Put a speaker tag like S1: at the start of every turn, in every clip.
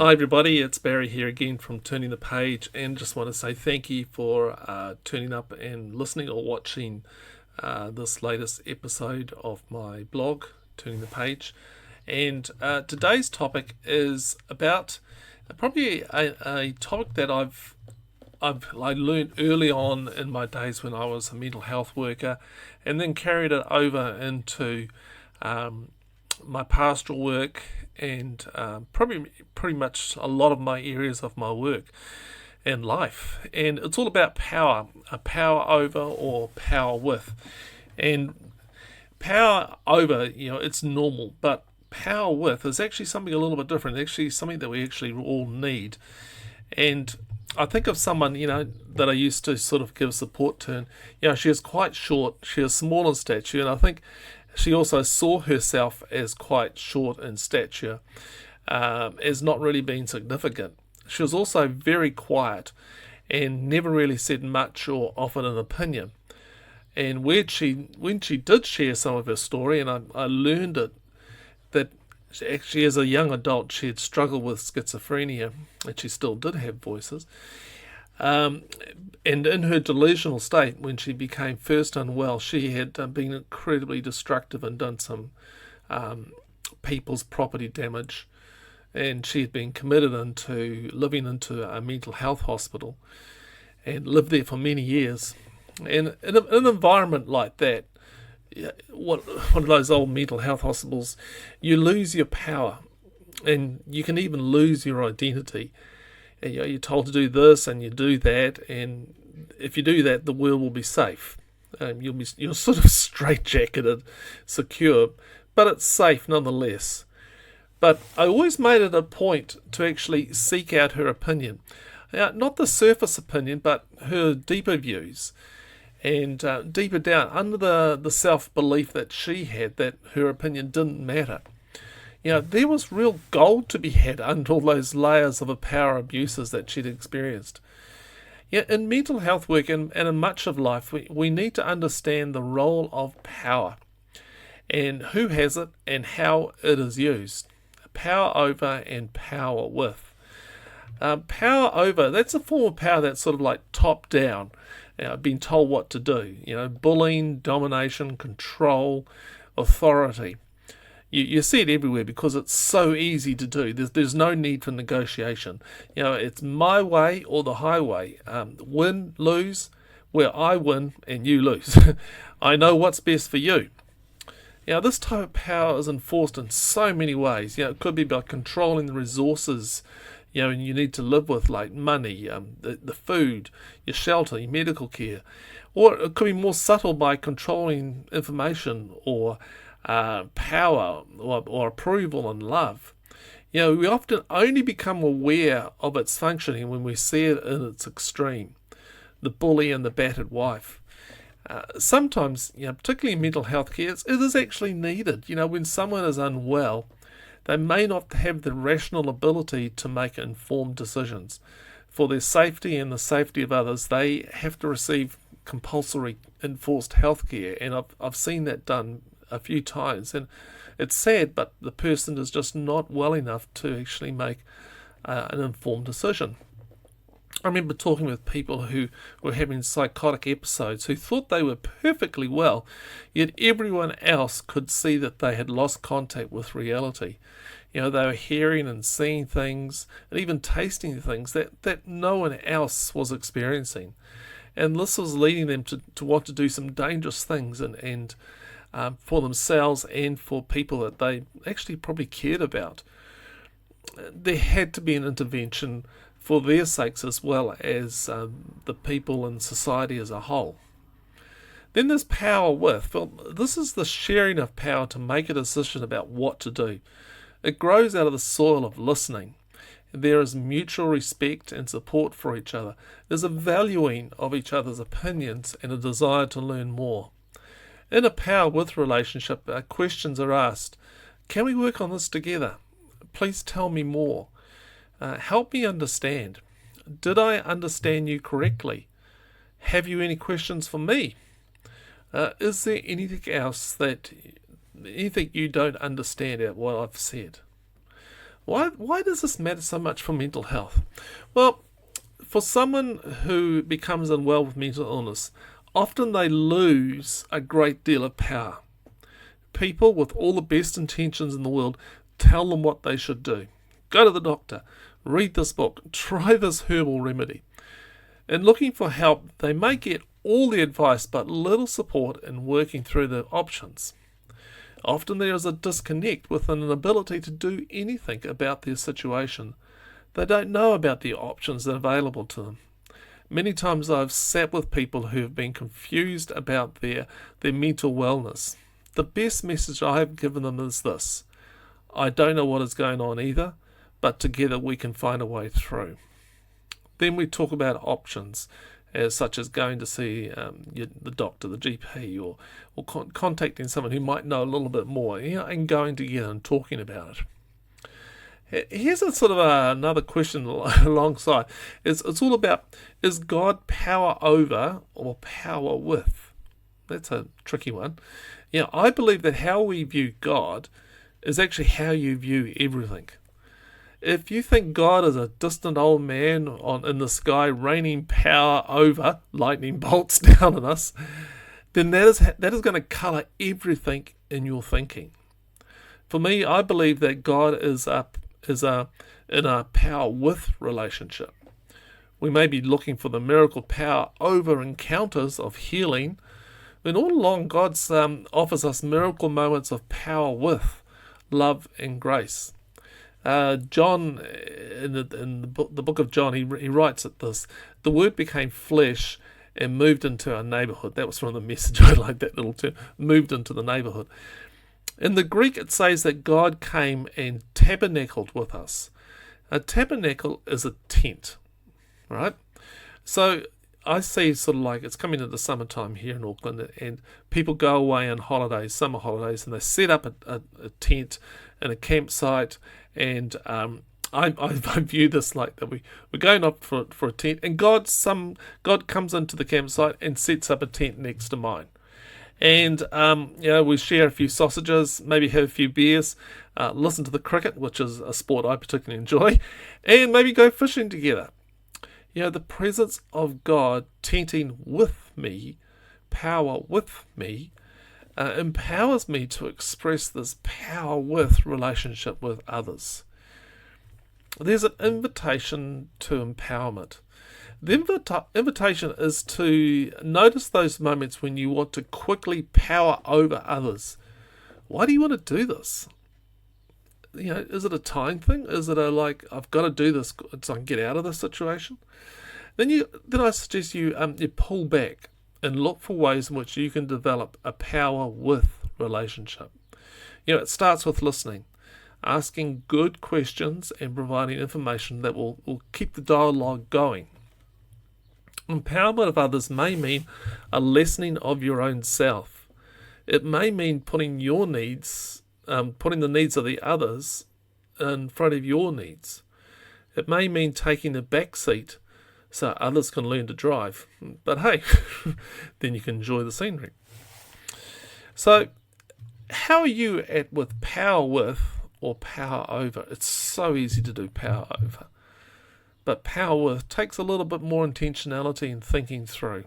S1: Hi everybody, it's Barry here again from Turning the Page, and just want to say thank you for turning up and listening or watching this latest episode of my blog, Turning the Page. And today's topic is about probably a topic that I learned early on in my days when I was a mental health worker, and then carried it over into my pastoral work and probably pretty much a lot of my areas of my work and life. And it's all about power, a power over or power with. And power over, it's normal, but power with is actually something a little bit different, actually something that we actually all need. And I think of someone, that I used to sort of give support to, and, she is quite short, she is small in stature, and I think she also saw herself as quite short in stature, as not really being significant. She was also very quiet and never really said much or offered an opinion. And when she did share some of her story, and I learned it, that actually as a young adult she had struggled with schizophrenia, and she still did have voices. And in her delusional state, when she became first unwell, she had been incredibly destructive and done some people's property damage, and she had been committed into living into a mental health hospital and lived there for many years. And in an environment like that, one of those old mental health hospitals, you lose your power, and you can even lose your identity. And, you're told to do this and you do that, and if you do that, the world will be safe. You're sort of straitjacketed, secure, but it's safe nonetheless. But I always made it a point to actually seek out her opinion, not the surface opinion, but her deeper views, and deeper down under the self-belief that she had that her opinion didn't matter. There was real gold to be had under all those layers of power abuses that she'd experienced. In mental health work and in much of life, we need to understand the role of power and who has it and how it is used. Power over and power with. Power over, that's a form of power that's sort of like top down, being told what to do. Bullying, domination, control, authority. You see it everywhere because it's so easy to do. There's no need for negotiation. It's my way or the highway. Win, lose, where I win and you lose. I know what's best for you. This type of power is enforced in so many ways. It could be by controlling the resources you need to live with, like money, the food, your shelter, your medical care. Or it could be more subtle by controlling information or power or approval and love. We often only become aware of its functioning when we see it in its extreme. The bully and the battered wife. Sometimes, particularly in mental health care, it is actually needed. When someone is unwell, they may not have the rational ability to make informed decisions. For their safety and the safety of others, they have to receive compulsory enforced health care, and I've seen that done a few times, and it's sad, but the person is just not well enough to actually make an informed decision. I remember talking with people who were having psychotic episodes who thought they were perfectly well, yet everyone else could see that they had lost contact with reality. They were hearing and seeing things and even tasting things that no one else was experiencing. And this was leading them to want to do some dangerous things and for themselves and for people that they actually probably cared about. There had to be an intervention for their sakes as well as the people in society as a whole. Then there's power with. Well, this is the sharing of power to make a decision about what to do. It grows out of the soil of listening. There is mutual respect and support for each other. There's a valuing of each other's opinions and a desire to learn more. In a power with relationship, questions are asked. Can we work on this together? Please tell me more. Help me understand. Did I understand you correctly? Have you any questions for me? Is there anything else anything you don't understand about what I've said? Why does this matter so much for mental health? Well, for someone who becomes unwell with mental illness, often they lose a great deal of power. People with all the best intentions in the world tell them what they should do. Go to the doctor, read this book, try this herbal remedy. In looking for help, they may get all the advice but little support in working through the options. Often there is a disconnect with an inability to do anything about their situation. They don't know about the options that are available to them. Many times I've sat with people who have been confused about their mental wellness. The best message I have given them is this: I don't know what is going on either, but together we can find a way through. Then we talk about options, such as going to see the doctor, the GP, or contacting someone who might know a little bit more, and going together and talking about it. Here's a sort of another question alongside. It's all about, is God power over or power with? That's a tricky one. I believe that how we view God is actually how you view everything. If you think God is a distant old man in the sky raining power over lightning bolts down on us, then that is going to colour everything in your thinking. For me, I believe that God is in a power with relationship. We may be looking for the miracle power over encounters of healing, but all along God offers us miracle moments of power with love and grace. John, in the book of John, he writes at this: the Word became flesh and moved into our neighbourhood. That was from the Message. I like that little term, moved into the neighbourhood. In the Greek, it says that God came and tabernacled with us. A tabernacle is a tent, right? So I see sort of like, it's coming into the summertime here in Auckland, and people go away on holidays, summer holidays, and they set up a tent and a campsite. And I view this like that we're going up for a tent, and God comes into the campsite and sets up a tent next to mine. And we share a few sausages, maybe have a few beers, listen to the cricket, which is a sport I particularly enjoy, and maybe go fishing together. The presence of God tenting with me, power with me, empowers me to express this power with relationship with others. There's an invitation to empowerment. The invitation is to notice those moments when you want to quickly power over others. Why do you want to do this? Is it a time thing? Is it I've got to do this so I can get out of this situation? Then I suggest you pull back and look for ways in which you can develop a power with relationship. It starts with listening, asking good questions and providing information that will keep the dialogue going. Empowerment of others may mean a lessening of your own self. It may mean putting the needs of the others in front of your needs. It may mean taking the back seat so others can learn to drive. But hey, then you can enjoy the scenery. So, how are you with power with or power over? It's so easy to do power over. But power with takes a little bit more intentionality and thinking through.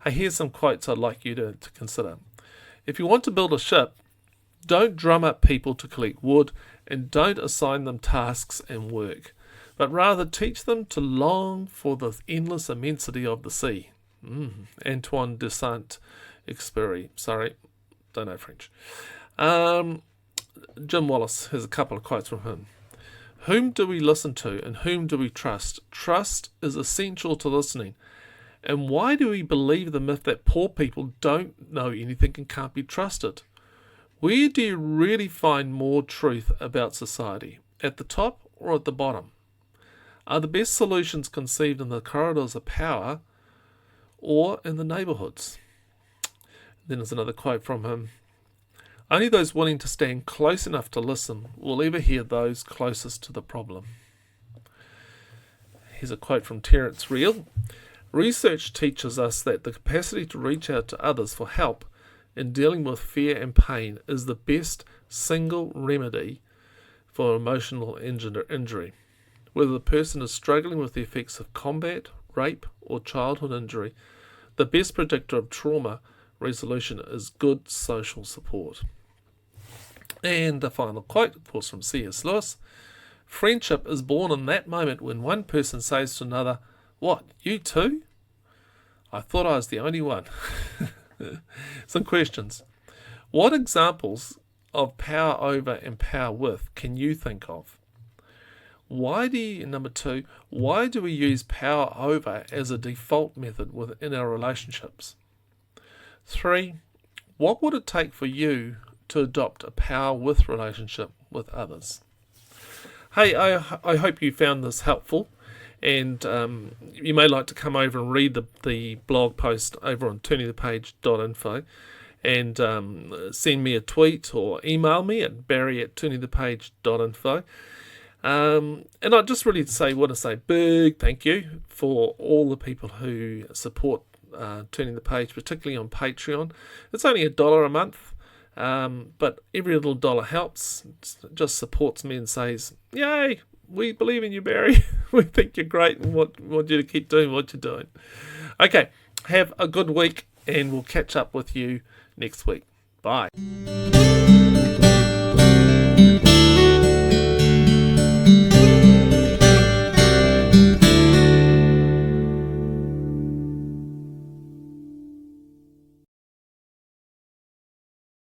S1: Here's some quotes I'd like you to consider. If you want to build a ship, don't drum up people to collect wood, and don't assign them tasks and work, but rather teach them to long for the endless immensity of the sea. Antoine de Saint-Exupéry. Sorry, don't know French. Jim Wallace has a couple of quotes from him. Whom do we listen to, and whom do we trust? Trust is essential to listening. And why do we believe the myth that poor people don't know anything and can't be trusted? Where do you really find more truth about society? At the top or at the bottom? Are the best solutions conceived in the corridors of power or in the neighbourhoods? Then there's another quote from him. Only those willing to stand close enough to listen will ever hear those closest to the problem. Here's a quote from Terence Real. Research teaches us that the capacity to reach out to others for help in dealing with fear and pain is the best single remedy for emotional injury. Whether the person is struggling with the effects of combat, rape, or childhood injury, the best predictor of trauma resolution is good social support. And the final quote, of course, from C.S. Lewis: friendship is born in that moment when one person says to another, "What, you too? I thought I was the only one." Some questions. What examples of power over and power with can you think of? Number 2, why do we use power over as a default method within our relationships? 3, what would it take for you to adopt a power with relationship with others? Hey, I hope you found this helpful, and you may like to come over and read the blog post over on turningthepage.info, and send me a tweet or email me at barry@turningthepage.info. And I just really want to say big thank you for all the people who support Turning the Page, particularly on Patreon. It's only $1 a month, but every little dollar helps. It just supports me and says, "Yay, we believe in you, Barry. We think you're great and want you to keep doing what you're doing." Okay, have a good week, and we'll catch up with you next week. Bye.